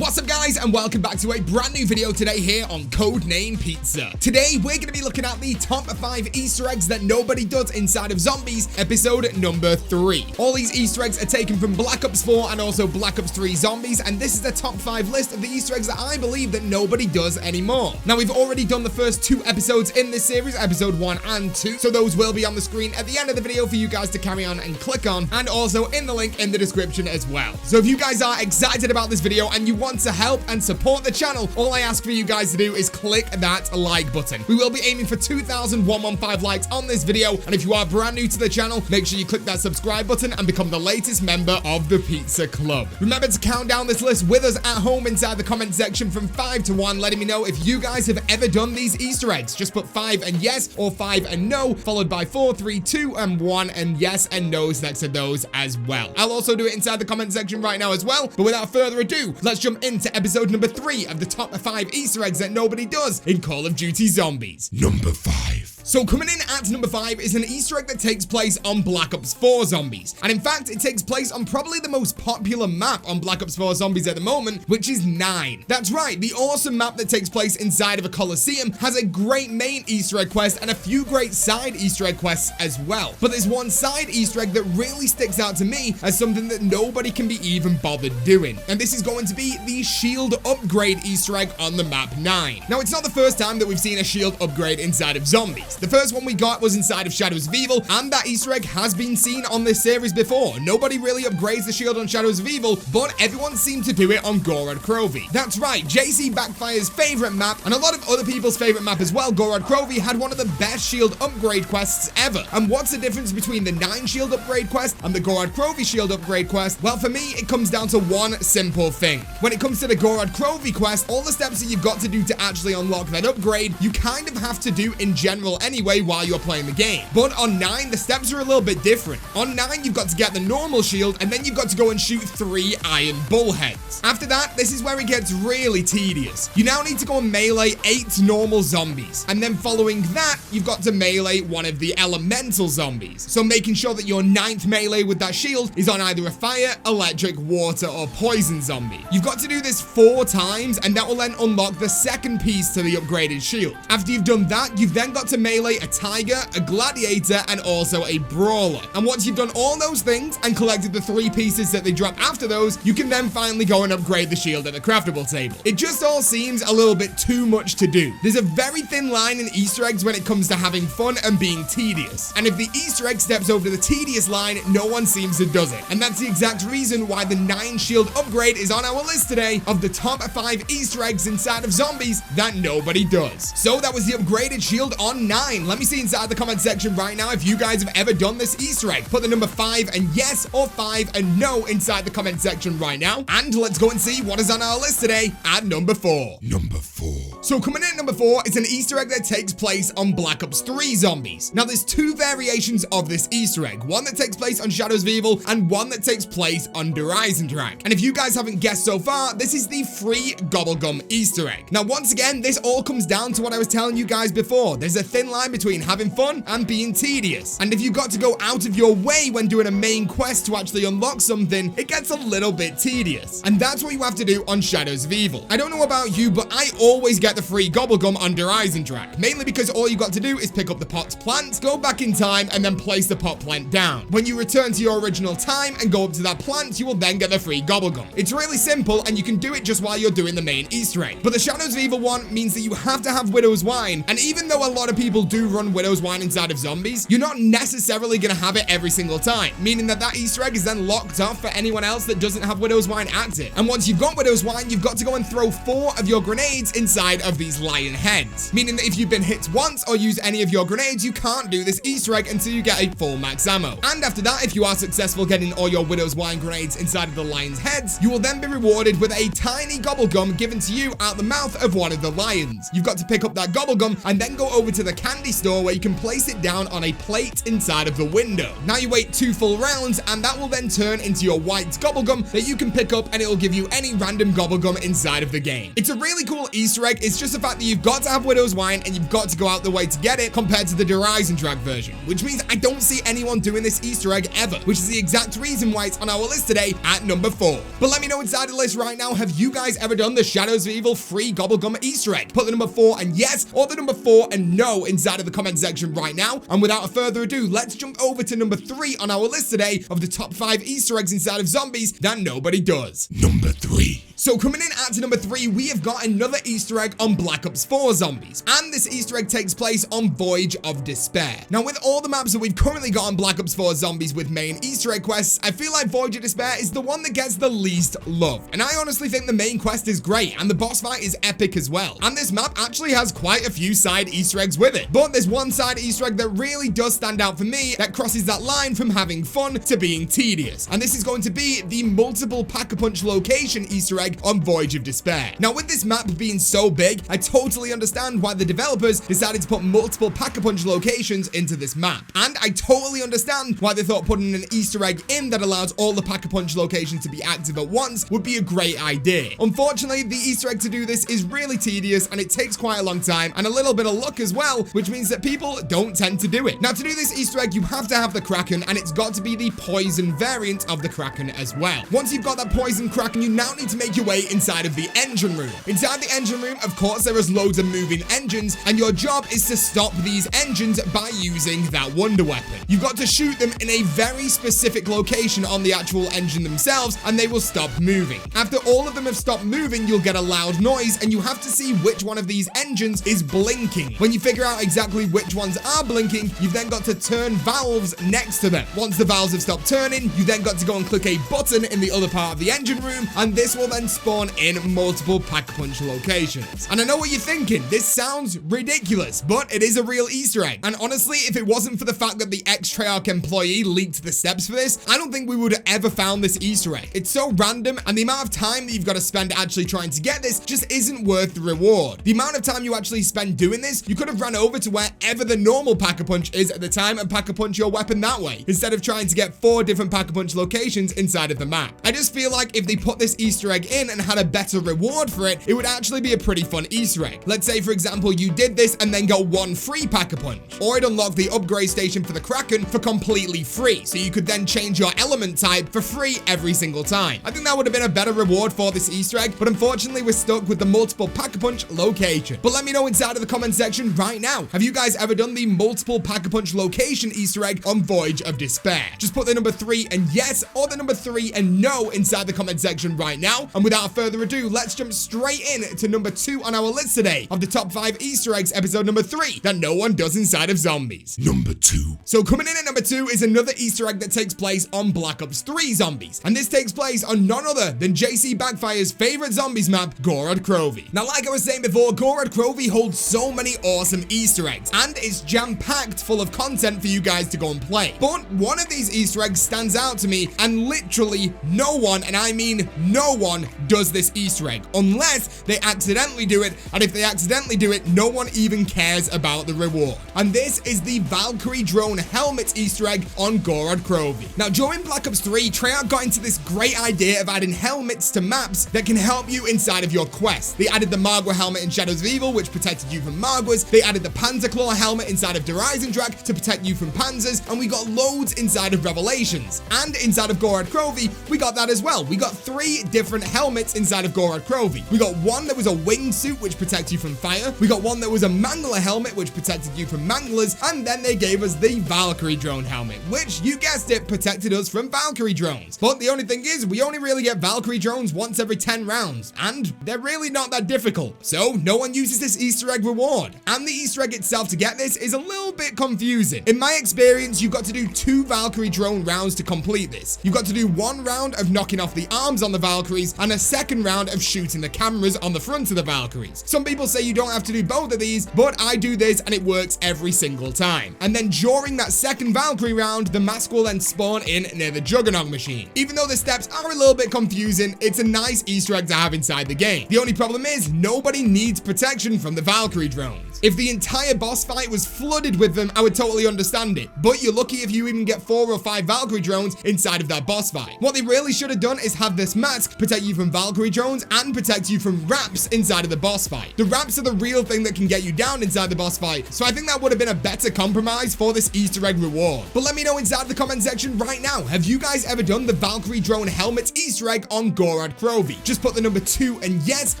What's up guys, and welcome back to a brand new video today here on CodeNamePizza. Today we're going to be looking at the top 5 Easter eggs that nobody does inside of Zombies, episode number 3. All these Easter eggs are taken from Black Ops 4 and also Black Ops 3 Zombies, and this is the top 5 list of the Easter eggs that I believe that nobody does anymore. Now we've already done the first 2 episodes in this series, episode 1 and 2, so those will be on the screen at the end of the video for you guys to carry on and click on, and also in the link in the description as well. So if you guys are excited about this video and you want to help and support the channel, all I ask for you guys to do is click that like button. We will be aiming for 2,115 likes on this video, and if you are brand new to the channel, make sure you click that subscribe button and become the latest member of the Pizza Club. Remember to count down this list with us at home inside the comment section from 5 to 1, letting me know if you guys have ever done these Easter eggs. Just put 5 and yes or 5 and no, followed by 4, 3, 2, and 1, and yes and no's next to those as well. I'll also do it inside the comment section right now as well, but without further ado, let's jump into episode number 3 of the top 5 Easter eggs that nobody does in Call of Duty Zombies. Number 5. So coming in at number 5 is an Easter egg that takes place on Black Ops 4 Zombies. And in fact, it takes place on probably the most popular map on Black Ops 4 Zombies at the moment, which is 9. That's right, the awesome map that takes place inside of a Coliseum has a great main Easter egg quest and a few great side Easter egg quests as well. But there's one side Easter egg that really sticks out to me as something that nobody can be even bothered doing. And this is going to be the shield upgrade Easter egg on the map 9. Now, it's not the first time that we've seen a shield upgrade inside of Zombies. The first one we got was inside of Shadows of Evil, and that Easter egg has been seen on this series before. Nobody really upgrades the shield on Shadows of Evil, but everyone seemed to do it on Gorod Krovi. That's right, JC Backfire's favorite map, and a lot of other people's favorite map as well, Gorod Krovi had one of the best shield upgrade quests ever. And what's the difference between the 9 shield upgrade quest and the Gorod Krovi shield upgrade quest? Well, for me, it comes down to one simple thing. When it comes to the Gorod Krovi quest, all the steps that you've got to do to actually unlock that upgrade, you kind of have to do in general anyway while you're playing the game. But on 9, the steps are a little bit different. On 9, you've got to get the normal shield, and then you've got to go and shoot 3 iron bullheads. After that, this is where it gets really tedious. You now need to go and melee 8 normal zombies, and then following that, you've got to melee one of the elemental zombies. So making sure that your 9th melee with that shield is on either a fire, electric, water, or poison zombie. You've got to do this 4 times, and that will then unlock the second piece to the upgraded shield. After you've done that, you've then got to melee a tiger, a gladiator, and also a brawler. And once you've done all those things and collected the 3 pieces that they drop after those, you can then finally go and upgrade the shield at the craftable table. It just all seems a little bit too much to do. There's a very thin line in Easter eggs when it comes to having fun and being tedious. And if the Easter egg steps over the tedious line, no one seems to does it. And that's the exact reason why the 9 shield upgrade is on our list today of the top 5 Easter eggs inside of Zombies that nobody does. So that was the upgraded shield on 9. Let me see inside the comment section right now if you guys have ever done this Easter egg. Put the number 5 and yes or 5 and no inside the comment section right now. And let's go and see what is on our list today at number 4. Number 4. So coming in at number 4 is an Easter egg that takes place on Black Ops 3 Zombies. Now there's 2 variations of this Easter egg. One that takes place on Shadows of Evil and one that takes place on Horizon. And if you guys haven't guessed so far, this is the free Gobble Gum Easter egg. Now once again, this all comes down to what I was telling you guys before. There's a thin line between having fun and being tedious. And if you got to go out of your way when doing a main quest to actually unlock something, it gets a little bit tedious. And that's what you have to do on Shadows of Evil. I don't know about you, but I always get the free Gobble Gum on Horizon, mainly because all you got to do is pick up the pot's plant, go back in time, and then place the pot plant down. When you return to your original time and go up to that plant, you will then get the free Gobble Gum. It's really simple, and you can do it just while you're doing the main Easter egg. But the Shadows of Evil one means that you have to have Widow's Wine, and even though a lot of people do run Widow's Wine inside of Zombies, you're not necessarily going to have it every single time, meaning that that Easter egg is then locked off for anyone else that doesn't have Widow's Wine active. And once you've got Widow's Wine, you've got to go and throw 4 of your grenades inside of these lion heads, meaning that if you've been hit once or use any of your grenades, you can't do this Easter egg until you get a full max ammo. And after that, if you are successful getting all your Widow's Wine grenades inside of the lion's heads, you will then be rewarded with a tiny Gobble Gum given to you out the mouth of one of the lions. You've got to pick up that Gobble Gum and then go over to the candy store where you can place it down on a plate inside of the window. Now you wait 2 full rounds and that will then turn into your white Gobble Gum that you can pick up, and it will give you any random Gobble Gum inside of the game. It's a really cool Easter egg, it's just the fact that you've got to have Widow's Wine and you've got to go out the way to get it compared to the Derize and Drag version, which means I don't see anyone doing this Easter egg ever, which is the exact reason why it's on our list today at number 4. But let me know inside the list right now, have you guys ever done the Shadows of Evil free Gobble Gum Easter egg? Put the number 4 and yes, or the number 4 and no inside of the comment section right now. And without further ado, let's jump over to number 3 on our list today of the top 5 Easter eggs inside of zombies that nobody does. Number 3. So coming in at number 3, we have got another Easter egg on Black Ops 4 zombies. And this Easter egg takes place on Voyage of Despair. Now with all the maps that we've currently got on Black Ops 4 zombies with main Easter egg quests, I feel like Voyage of Despair is the one that gets the least love. And I honestly think the main quest is great and the boss fight is epic as well. And this map actually has quite a few side Easter eggs with it. But there's one side Easter egg that really does stand out for me that crosses that line from having fun to being tedious. And this is going to be the multiple PackAPunch location Easter egg on Voyage of Despair. Now with this map being so big, I totally understand why the developers decided to put multiple PackAPunch locations into this map. And I totally understand why they thought putting an Easter egg in that allows all the PackAPunch locations to be active at once would be a great idea. Unfortunately, the Easter egg to do this is really tedious and it takes quite a long time and a little bit of luck as well, which means that people don't tend to do it. Now to do this Easter egg, you have to have the Kraken and it's got to be the poison variant of the Kraken as well. Once you've got that poison Kraken, you now need to make your way inside of the engine room. Inside the engine room, of course, there is loads of moving engines and your job is to stop these engines by using that wonder weapon. You've got to shoot them in a very specific location on the actual engine themselves and they will stop moving. After all of them have stopped moving, you'll get a loud noise and you have to see which one of these engines is blinking. When you figure out exactly which ones are blinking, you've then got to turn valves next to them. Once the valves have stopped turning, you then got to go and click a button in the other part of the engine room and this will then spawn in multiple PackAPunch locations. And I know what you're thinking, this sounds ridiculous, but it is a real Easter egg. And honestly, if it wasn't for the fact that the ex-Treyarch employee leaked the steps for this, I don't think we would have ever found this Easter egg. It's so random and the amount of time that you've got to spend actually trying to get this just isn't worth the reward. The amount of time you actually spend doing this, you could have run over to wherever the normal PackAPunch is at the time and PackAPunch your weapon that way, instead of trying to get 4 different PackAPunch locations inside of the map. I just feel like if they put this Easter egg in and had a better reward for it, it would actually be a pretty fun Easter egg. Let's say, for example, you did this and then got 1 free PackAPunch, or it unlocked the upgrade station for the Kraken for completely free, so you could then change your element type for free every single time. I think that would have been a better reward for this Easter egg, but unfortunately we're stuck with the multiple PackAPunch location. But let me know inside of the comment section right now, have you guys ever done the multiple PackAPunch location Easter egg on Voyage of Despair? Just put the number 3 and yes, or the number 3 and no inside the comment section right now. And without further ado, let's jump straight in to number 2 on our list today of the top 5 Easter eggs, episode number 3 that no one does inside of zombies. Number 2. So coming in at number 2 is another Easter egg that takes place on Black Ops 3 zombies, and this takes place on none other than JC Backfire's favorite zombies map, Gorod Krovi. Now like I was saying before, Gorod Krovi holds so many awesome Easter eggs and it's jam-packed full of content for you guys to go and play. But one of these Easter eggs stands out to me and literally no one, and I mean no one, does this Easter egg unless they accidentally do it, and if they accidentally do it, no one even cares about the reward. And this is the Valkyrie drone helmet Easter egg on Gorod Krovi. Now during Black Ops 3, Treyarch got into this great idea of adding helmets to maps that can help you inside of your quest. They added the Magua helmet in Shadows of Evil, which protected you from Maguas. They added the Panzer Claw helmet inside of Derize and Drag to protect you from Panzers, and we got loads inside of Revelations. And inside of Gorod Krovi, we got that as well. We got 3 different helmets inside of Gorod Krovi. We got one that was a wingsuit, which protects you from fire. We got one that was a Mangler helmet, which protected you from Manglers. And then they gave us the Valkyrie drone helmet, which, you guessed it, protected us from Valkyrie drones. But the only thing is, we only really get Valkyrie drones once every 10 rounds, and they're really not that difficult. So no one uses this Easter egg reward. And the Easter egg itself to get this is a little bit confusing. In my experience, you've got to do 2 Valkyrie drone rounds to complete this. You've got to do 1 round of knocking off the arms on the Valkyries and a 2nd round of shooting the cameras on the front of the Valkyries. Some people say you don't have to do both of these, but I do this and it works every single time. And then during that 2nd Valkyrie round, the mask will then spawn in near the Juggernaut machine. Even though the steps are a little bit confusing, it's a nice Easter egg to have inside the game. The only problem is nobody needs protection from the Valkyrie drones. If the entire boss fight was flooded with them, I would totally understand it, but you're lucky if you even get 4 or 5 Valkyrie drones inside of that boss fight. What they really should have done is have this mask protect you from from Valkyrie drones and protect you from wraps inside of the boss fight. The wraps are the real thing that can get you down inside the boss fight, so I think that would have been a better compromise for this Easter egg reward. But let me know inside the comment section right now, have you guys ever done the Valkyrie drone helmet Easter egg on Gorod Krovi? Just put the number 2 and yes,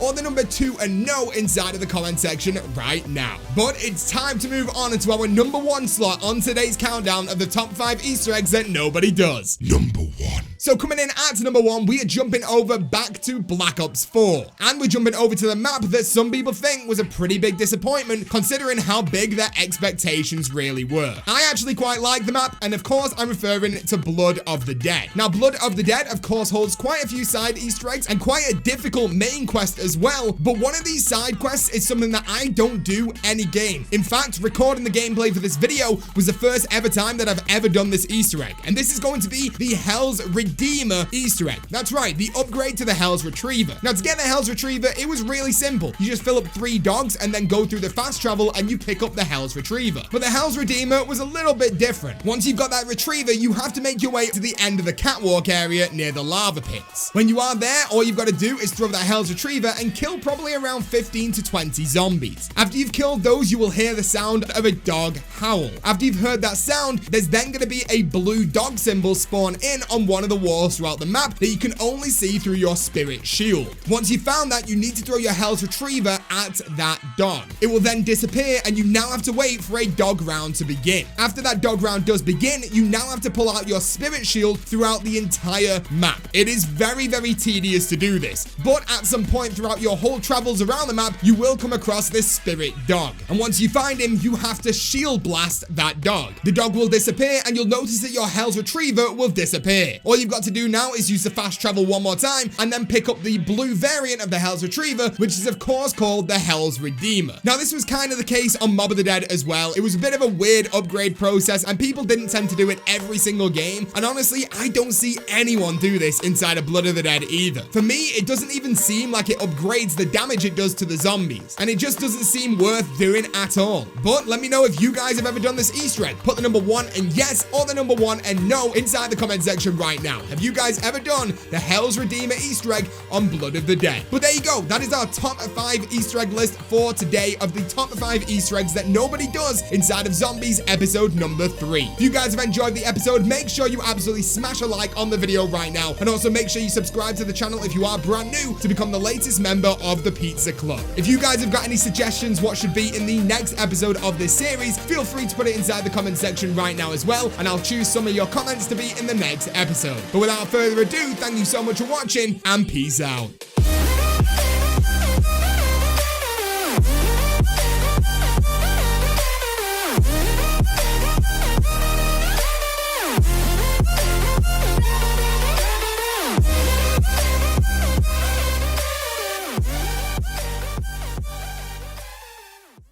or the number 2 and no inside of the comment section right now. But it's time to move on into our number 1 slot on today's countdown of the top 5 Easter eggs that nobody does. Number 1. So coming in at number 1, we are jumping over back to Black Ops 4. And we're jumping over to the map that some people think was a pretty big disappointment considering how big their expectations really were. I actually quite like the map, and of course I'm referring to Blood of the Dead. Now Blood of the Dead of course holds quite a few side Easter eggs and quite a difficult main quest as well, but one of these side quests is something that I don't do any game. In fact, recording the gameplay for this video was the first ever time that I've ever done this Easter egg, and this is going to be the Hell's Redeemer Easter egg. That's right, the upgrade to the Hell's Retriever. Now to get the Hell's Retriever, it was really simple. You just fill up 3 dogs and then go through the fast travel and you pick up the Hell's Retriever. But the Hell's Redeemer was a little bit different. Once you've got that Retriever, you have to make your way to the end of the catwalk area near the lava pits. When you are there, all you've got to do is throw that Hell's Retriever and kill probably around 15 to 20 zombies. After you've killed those, you will hear the sound of a dog howl. After you've heard that sound, there's then going to be a blue dog symbol spawn in on one of the walls throughout the map that you can only see through your spirit shield. Once you've found that, you need to throw your Hell's Retriever at that dog. It will then disappear and you now have to wait for a dog round to begin. After that dog round does begin, you now have to pull out your spirit shield throughout the entire map. It is very, very tedious to do this, but at some point throughout your whole travels around the map, you will come across this spirit dog. And once you find him, you have to shield blast that dog. The dog will disappear and you'll notice that your Hell's Retriever will disappear. All you've got to do now is use the fast travel one more time and then pick up the blue variant of the Hell's Retriever, which is of course called the Hell's Redeemer. Now this was kind of the case on Mob of the Dead as well. It was a bit of a weird upgrade process and people didn't tend to do it every single game. And honestly, I don't see anyone do this inside of Blood of the Dead either. For me, it doesn't even seem like it upgrades the damage it does to the zombies. And it just doesn't seem worth doing at all. But let me know if you guys have ever done this Easter egg. Put the number 1 and yes or the number 1 and no inside the comment section right now. Have you guys ever done the Hell's Redeemer Easter egg on Blood of the Dead? But there you go. That is our top 5 Easter egg list for today of the top 5 Easter eggs that nobody does inside of Zombies episode number 3. If you guys have enjoyed the episode, make sure you absolutely smash a like on the video right now. And also make sure you subscribe to the channel if you are brand new to become the latest member of the Pizza Club. If you guys have got any suggestions what should be in the next episode of this series, feel free to put it inside the comment section right now as well, and I'll choose some of your comments to be in the next episode. But without further ado, thank you so much for watching and peace out.